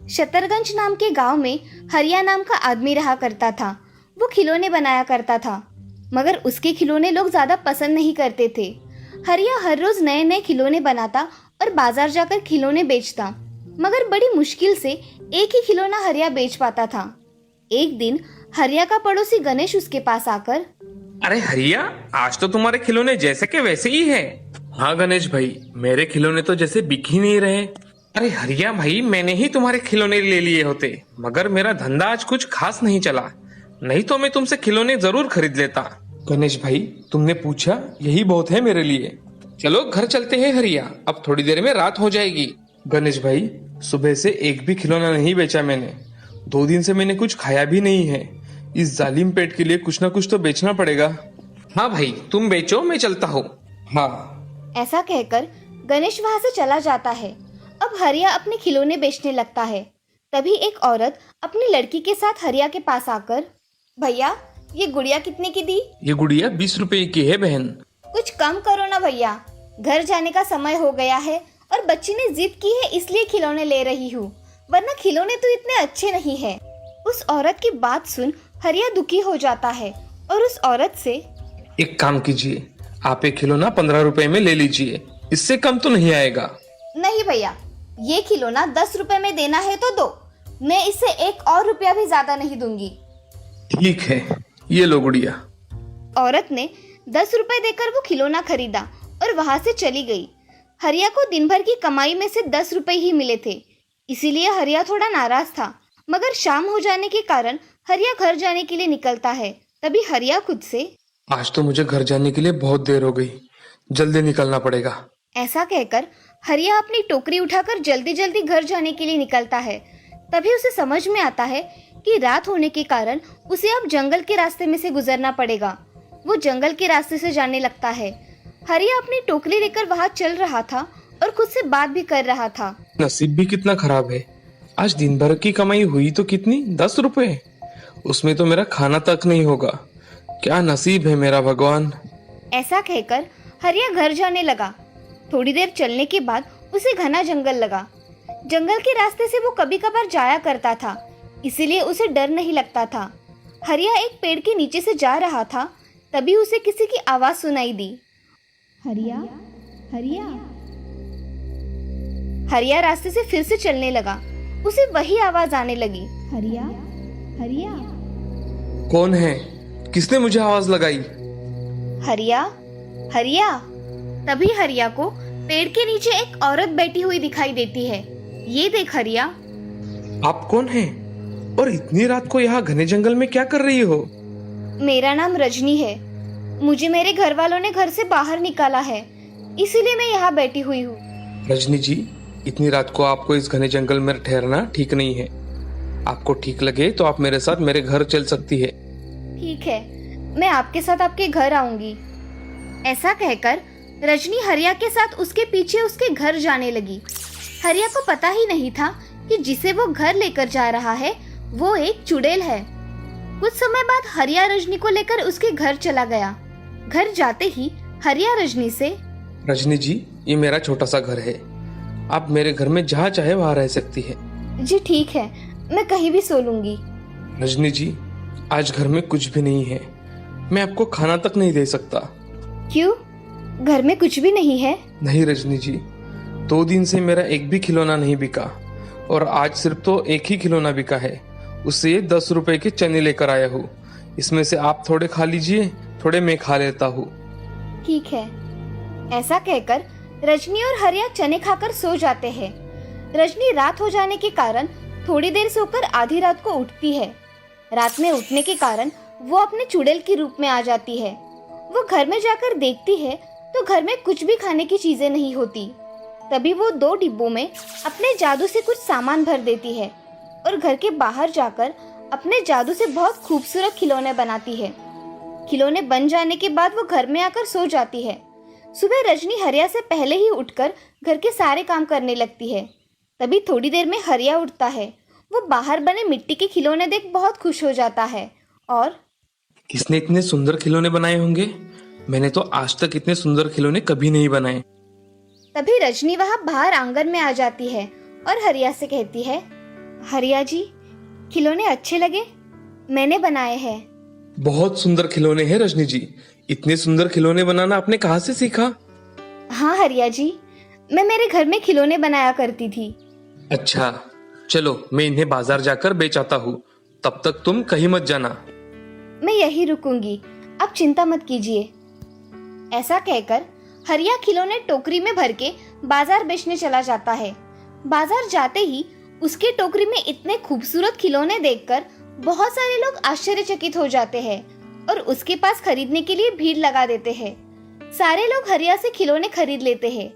शतरगंज नाम के गांव में हरिया नाम का आदमी रहा करता था। वो खिलौने बनाया करता था, मगर उसके खिलौने लोग ज़्यादा पसंद नहीं करते थे। हरिया हर रोज़ नए नए खिलौने बनाता और बाजार जाकर खिलौने बेचता, मगर बड़ी मुश्किल से एक ही खिलौना हरिया बेच पाता था। एक दिन हरिया का पड़ोसी गणेश उसके पास आकर, अरे हरिया, आज तो तुम्हारे खिलौने जैसे के वैसे ही है। हाँ गणेश भाई, मेरे खिलौने तो जैसे बिक ही नहीं रहे। अरे हरिया भाई, मैंने ही तुम्हारे खिलौने ले लिए होते, मगर मेरा धंधा आज कुछ खास नहीं चला, नहीं तो मैं तुमसे खिलौने जरूर खरीद लेता। गणेश भाई, तुमने पूछा यही बहुत है मेरे लिए। चलो घर चलते हैं हरिया, अब थोड़ी देर में रात हो जाएगी। गणेश भाई, सुबह से एक भी खिलौना नहीं बेचा मैंने। 2 दिन से मैंने कुछ खाया भी नहीं है। इस जालिम पेट के लिए कुछ ना कुछ तो बेचना पड़ेगा। हाँ भाई, तुम बेचो, मैं चलता हूँ। हाँ। ऐसा कहकर गणेश वहां से चला जाता है। अब हरिया अपने खिलौने बेचने लगता है। तभी एक औरत अपनी लड़की के साथ हरिया के पास आकर, भैया ये गुड़िया कितने की दी? ये गुड़िया 20 रुपए की है बहन। कुछ कम करो ना भैया, घर जाने का समय हो गया है और बच्ची ने जिद की है इसलिए खिलौने ले रही हूँ, वरना खिलौने तो इतने अच्छे नहीं है। उस औरत की बात सुन हरिया दुखी हो जाता है और उस औरत से, एक काम कीजिए, आप एक खिलौना 15 रुपए में ले लीजिए, इससे कम तो नहीं आएगा। नहीं भैया, ये खिलौना 10 रुपए में देना है तो दो, मैं इससे 1 और रुपया भी ज्यादा नहीं दूंगी। ठीक है, ये लो गुड़िया। औरत ने 10 रुपए देकर वो खिलौना खरीदा और वहां से चली गई। हरिया को दिन भर की कमाई में से 10 रुपए ही मिले थे, इसीलिए हरिया थोड़ा नाराज था। मगर शाम हो जाने के कारण हरिया घर जाने के लिए निकलता है। तभी हरिया खुद से, आज तो मुझे घर जाने के लिए बहुत देर हो गई, जल्दी निकलना पड़ेगा। ऐसा कहकर हरिया अपनी टोकरी उठाकर जल्दी जल्दी घर जाने के लिए निकलता है। तभी उसे समझ में आता है कि रात होने के कारण उसे अब जंगल के रास्ते में से गुजरना पड़ेगा। वो जंगल के रास्ते से जाने लगता है। हरिया अपनी टोकरी लेकर वहां चल रहा था और खुद से बात भी कर रहा था। नसीब भी कितना खराब है, आज दिन भर की कमाई हुई तो कितनी, 10 रुपए, उसमें तो मेरा खाना तक नहीं होगा। क्या नसीब है मेरा भगवान। ऐसा कहकर हरिया घर जाने लगा। थोड़ी देर चलने के बाद उसे घना जंगल लगा। जंगल के रास्ते से वो कभी कभार जाया करता था, इसीलिए उसे डर नहीं लगता था। हरिया एक पेड़ के नीचे से जा रहा था, तभी उसे किसी की आवाज सुनाई दी, हरिया हरिया। हरिया रास्ते से फिर से चलने लगा। उसे वही आवाज आने लगी, हरिया हरिया। कौन है? किसने मुझे आवाज लगाई? हरिया हरिया। तभी हरिया को पेड़ के नीचे एक औरत बैठी हुई दिखाई देती है। ये देख हरिया। आप कौन हैं? और इतनी रात को यहाँ घने जंगल में क्या कर रही हो? मेरा नाम रजनी है। मुझे मेरे घर वालों ने घर से बाहर निकाला है, इसीलिए मैं यहाँ बैठी हुई हूँ। रजनी जी, इतनी रात को आपको इस घने जंगल में ठहरना ठीक नहीं है। आपको ठीक लगे तो आप मेरे साथ मेरे घर चल सकती है। ठीक है, मैं आपके साथ आपके घर आऊंगी। ऐसा कहकर रजनी हरिया के साथ उसके पीछे उसके घर जाने लगी। हरिया को पता ही नहीं था कि जिसे वो घर लेकर जा रहा है वो एक चुड़ैल है। कुछ समय बाद हरिया रजनी को लेकर उसके घर चला गया। घर जाते ही हरिया रजनी से, रजनी जी, ये मेरा छोटा सा घर है, आप मेरे घर में जहाँ चाहे वहाँ रह सकती है। जी ठीक है, मैं कहीं भी सो लूंगी। रजनी जी, आज घर में कुछ भी नहीं है, मैं आपको खाना तक नहीं दे सकता। क्यों, घर में कुछ भी नहीं है? नहीं रजनी जी, 2 दिन से मेरा एक भी खिलौना नहीं बिका और आज सिर्फ तो एक ही खिलौना बिका है। उससे ये 10 रुपए के चने लेकर आया हूँ, इसमें से आप थोड़े खा लीजिए, थोड़े मैं खा लेता हूँ। ठीक है। ऐसा कहकर रजनी और हरिया चने खाकर सो जाते हैं। रजनी रात हो जाने के कारण थोड़ी देर सोकर आधी रात को उठती है। रात में उठने के कारण वो अपने चुड़ैल के रूप में आ जाती है। वो घर में जाकर देखती है तो घर में कुछ भी खाने की चीजें नहीं होती। तभी वो 2 डिब्बों में अपने जादू से कुछ सामान भर देती है और घर के बाहर जाकर अपने जादू से बहुत खूबसूरत खिलौने बनाती है। खिलौने बन जाने के बाद वो घर में आकर सो जाती है। सुबह रजनी हरिया से पहले ही उठकर घर के सारे काम करने लगती है। तभी थोड़ी देर में हरिया उठता है। वो बाहर बने मिट्टी के खिलौने देख बहुत खुश हो जाता है और, किसने इतने सुंदर खिलौने बनाए होंगे? मैंने तो आज तक इतने सुंदर खिलौने कभी नहीं बनाए। तभी रजनी वहां बाहर आंगन में आ जाती है और हरिया से कहती है, हरिया जी, खिलौने अच्छे लगे? मैंने बनाए हैं। बहुत सुंदर खिलौने हैं रजनी जी। इतने सुंदर खिलौने बनाना आपने कहाँ से सीखा? हाँ हरिया जी, मैं मेरे घर में खिलौने बनाया करती थी। अच्छा, चलो मैं इन्हें बाजार जाकर बेच आता हूँ। तब तक तुम कहीं मत जाना। मैं यहीं रुकूंगी, आप चिंता मत कीजिए। ऐसा कहकर हरिया खिलौने टोकरी में भर के बाजार बेचने चला जाता है। बाजार जाते ही उसकी टोकरी में इतने खूबसूरत खिलौने देखकर बहुत सारे लोग आश्चर्यचकित हो जाते हैं और उसके पास खरीदने के लिए भीड़ लगा देते हैं। सारे लोग हरिया से खिलौने खरीद लेते हैं।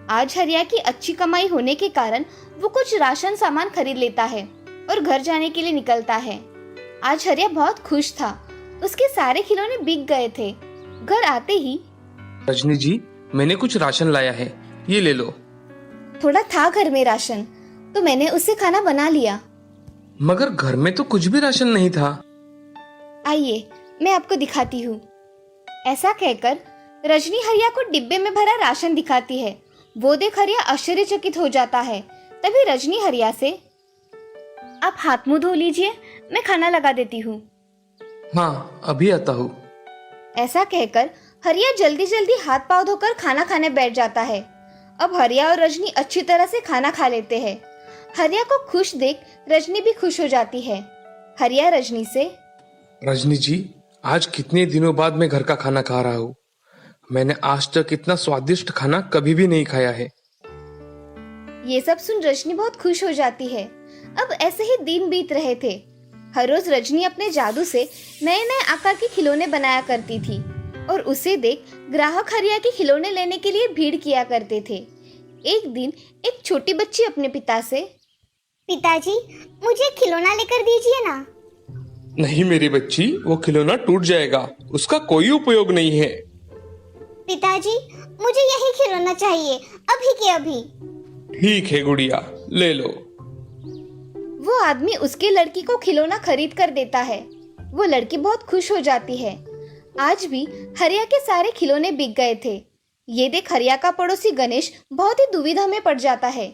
आज हरिया की अच्छी कमाई होने के कारण वो कुछ राशन सामान खरीद लेता है और घर जाने के लिए निकलता है। आज हरिया बहुत खुश था। उसके सारे खिलौने बिक गए थे। घर आते ही रजनी जी, मैंने कुछ राशन लाया है, ये ले लो। थोड़ा था घर में राशन, तो मैंने उससे खाना बना लिया। मगर घर में तो कुछ भी राशन नहीं था। आइए, मैं आपको दिखाती हूँ। ऐसा कहकर रजनी हरिया को डिब्बे में भरा राशन दिखाती है। वो देख हरिया आश्चर्यचकित हो जाता है। तभी रजनी हरिया से, आप हाथ मुंह धो लीजिए, मैं खाना लगा देती हूँ। हाँ, अभी आता हूँ। ऐसा कहकर हरिया जल्दी जल्दी हाथ पांव धोकर खाना खाने बैठ जाता है। अब हरिया और रजनी अच्छी तरह से खाना खा लेते हैं। हरिया को खुश देख रजनी भी खुश हो जाती है। हरिया रजनी से, रजनी जी, आज कितने दिनों बाद मैं घर का खाना खा रहा हूँ। मैंने आज तक इतना स्वादिष्ट खाना कभी भी नहीं खाया है। ये सब सुन रजनी बहुत खुश हो जाती है। अब ऐसे ही दिन बीत रहे थे। हर रोज रजनी अपने जादू से नए नए आकार के खिलौने बनाया करती थी और उसे देख ग्राहक हरिया के खिलौने लेने के लिए भीड़ किया करते थे। एक दिन एक छोटी बच्ची अपने पिता से, पिताजी, मुझे खिलौना लेकर दीजिए ना। नहीं मेरी बच्ची, वो खिलौना टूट जाएगा, उसका कोई उपयोग नहीं है। पिताजी, मुझे यही खिलौना चाहिए, अभी के अभी। ठीक है गुड़िया, ले लो। वो आदमी उसकी लड़की को खिलौना खरीद कर देता है। वो लड़की बहुत खुश हो जाती है। आज भी हरिया के सारे खिलौने बिक गए थे। ये देख हरिया का पड़ोसी गणेश बहुत ही दुविधा में पड़ जाता है।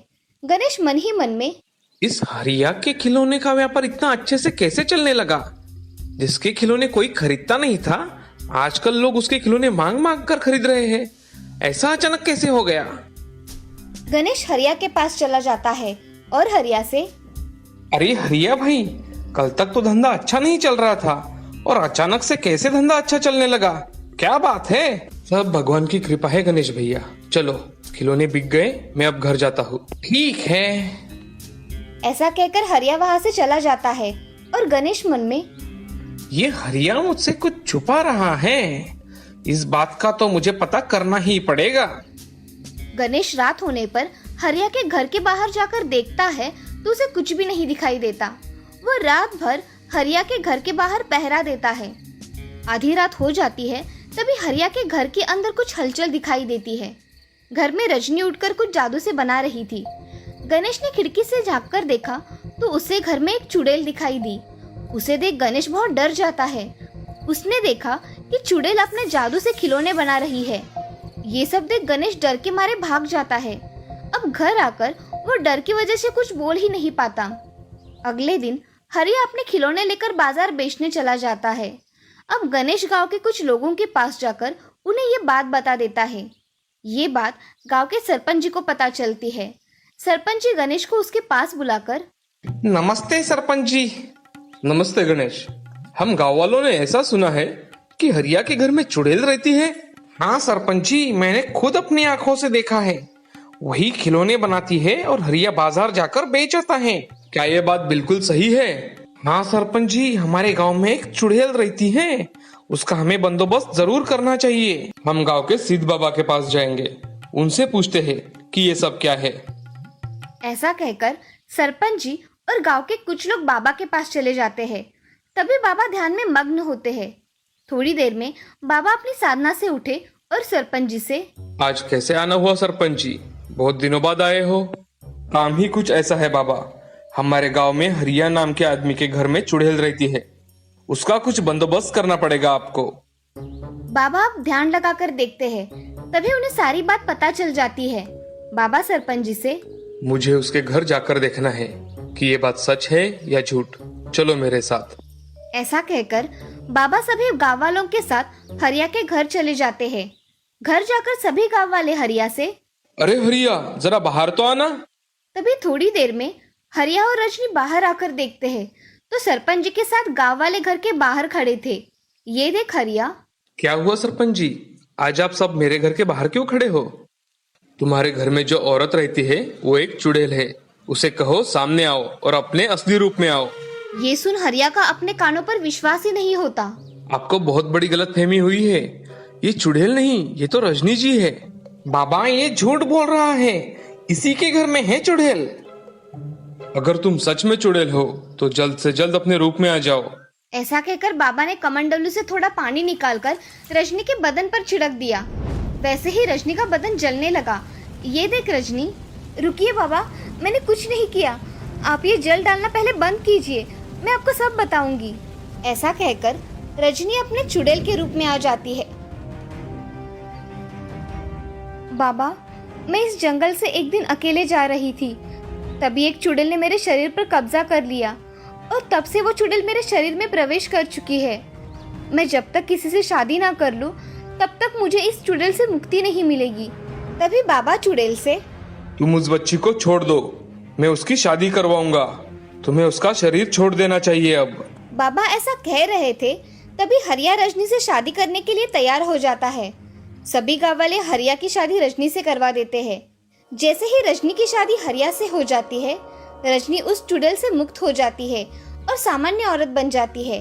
गणेश मन ही मन में, इस हरिया के खिलौने का व्यापार इतना अच्छे से कैसे चलने लगा? जिसके खिलौने कोई खरीदता नहीं था, आजकल लोग उसके खिलौने मांग मांग कर खरीद रहे हैं। ऐसा अचानक कैसे हो गया? गणेश हरिया के पास चला जाता है और हरिया से, अरे हरिया भाई, कल तक तो धंधा अच्छा नहीं चल रहा था और अचानक से कैसे धंधा अच्छा चलने लगा? क्या बात है? सब भगवान की कृपा है गणेश भैया। चलो, खिलौने बिक गए, मैं अब घर जाता हूँ। ठीक है। ऐसा कहकर हरिया वहां से चला जाता है और गणेश मन में, ये हरिया मुझसे कुछ छुपा रहा है। इस बात का तो मुझे पता करना ही पड़ेगा। गणेश रात होने पर हरिया के घर के बाहर जाकर देखता है तो उसे कुछ भी नहीं दिखाई देता। वो रात भर हरिया के घर के बाहर पहरा देता है। आधी रात हो जाती है, तभी हरिया के घर के अंदर कुछ हलचल दिखाई देती है। घर में रजनी उठकर कुछ जादू से बना रही थी। गणेश ने खिड़की से झांककर देखा तो उसे घर में एक चुड़ैल दिखाई दी। उसे देख गणेश बहुत डर जाता है। उसने देखा कि चुड़ैल अपने जादू से खिलौने बना रही है। ये सब देख गणेश डर के मारे भाग जाता है। अब घर आकर वो डर की वजह से कुछ बोल ही नहीं पाता। अगले दिन हरिया अपने खिलौने लेकर बाजार बेचने चला जाता है। अब गणेश गांव के कुछ लोगों के पास जाकर उन्हें ये बात बता देता है। ये बात गांव के सरपंच जी को पता चलती है। सरपंच जी गणेश को उसके पास बुलाकर, नमस्ते सरपंच जी। नमस्ते गणेश। हम गांव वालों ने ऐसा सुना है कि हरिया के घर में चुड़ैल रहती है। हाँ सरपंच जी, मैंने खुद अपनी आंखों से देखा है। वही खिलौने बनाती है और हरिया बाजार जाकर बेच आता है। क्या ये बात बिल्कुल सही है? हाँ सरपंच जी, हमारे गांव में एक चुड़ैल रहती है। उसका हमें बंदोबस्त जरूर करना चाहिए। हम गांव के सिद्ध बाबा के पास जाएंगे, उनसे पूछते हैं कि ये सब क्या है। ऐसा कहकर सरपंच जी और गांव के कुछ लोग बाबा के पास चले जाते हैं। तभी बाबा ध्यान में मग्न होते हैं। थोड़ी देर में बाबा अपनी साधना से उठे और सरपंच जी से, आज कैसे आना हुआ सरपंच जी? बहुत दिनों बाद आए हो। काम ही कुछ ऐसा है बाबा, हमारे गांव में हरिया नाम के आदमी के घर में चुड़ैल रहती है। उसका कुछ बंदोबस्त करना पड़ेगा आपको। बाबा अब ध्यान लगाकर देखते हैं। तभी उन्हें सारी बात पता चल जाती है। बाबा सरपंच जी से, मुझे उसके घर जाकर देखना है। कि ये बात सच है या झूठ। चलो मेरे साथ। ऐसा कहकर बाबा सभी गांव वालों के साथ हरिया के घर चले जाते हैं। घर जाकर सभी गांव वाले हरिया से, अरे हरिया, जरा बाहर तो आना। तभी थोड़ी देर में हरिया और रजनी बाहर आकर देखते हैं तो सरपंच जी के साथ गांव वाले घर के बाहर खड़े थे। ये देख हरिया। क्या हुआ सरपंच जी, आज आप सब मेरे घर के बाहर क्यों खड़े हो? तुम्हारे घर में जो औरत रहती है वो एक चुड़ैल है, उसे कहो सामने आओ और अपने असली रूप में आओ। ये सुन हरिया का अपने कानों पर विश्वास ही नहीं होता। आपको बहुत बड़ी गलतफहमी हुई है, ये चुड़ैल नहीं, ये तो रजनी जी है। बाबा ये झूठ बोल रहा है, इसी के घर में है चुड़ैल। अगर तुम सच में चुड़ैल हो तो जल्द से जल्द अपने रूप में आ जाओ। ऐसा कहकर बाबा ने कमंडलू से थोड़ा पानी निकालकर रजनी के बदन पर छिड़क दिया। वैसे ही रजनी का बदन जलने लगा। ये देख रजनी। रुकिए बाबा, मैंने कुछ नहीं किया, आप ये जल डालना पहले बंद कीजिए, मैं आपको सब बताऊंगी। ऐसा कहकर रजनी अपने चुड़ैल के रूप में आ जाती है। बाबा, मैं इस जंगल से एक दिन अकेले जा रही थी, तभी एक चुड़ैल ने मेरे शरीर पर कब्जा कर लिया और तब से वो चुड़ैल मेरे शरीर में प्रवेश कर चुकी है। मैं जब तक किसी से शादी ना कर लूं, तब तक मुझे इस चुड़ैल से मुक्ति नहीं मिलेगी। तभी बाबा चुड़ैल से, तुम उस बच्ची को छोड़ दो, मैं उसकी शादी करवाऊंगा, तुम्हें उसका शरीर छोड़ देना चाहिए अब। बाबा ऐसा कह रहे थे तभी हरिया रजनी से शादी करने के लिए तैयार हो जाता है। सभी गांव वाले हरिया की शादी रजनी से करवा देते हैं। जैसे ही रजनी की शादी हरिया से हो जाती है, रजनी उस चुड़ैल से मुक्त हो जाती है और सामान्य औरत बन जाती है।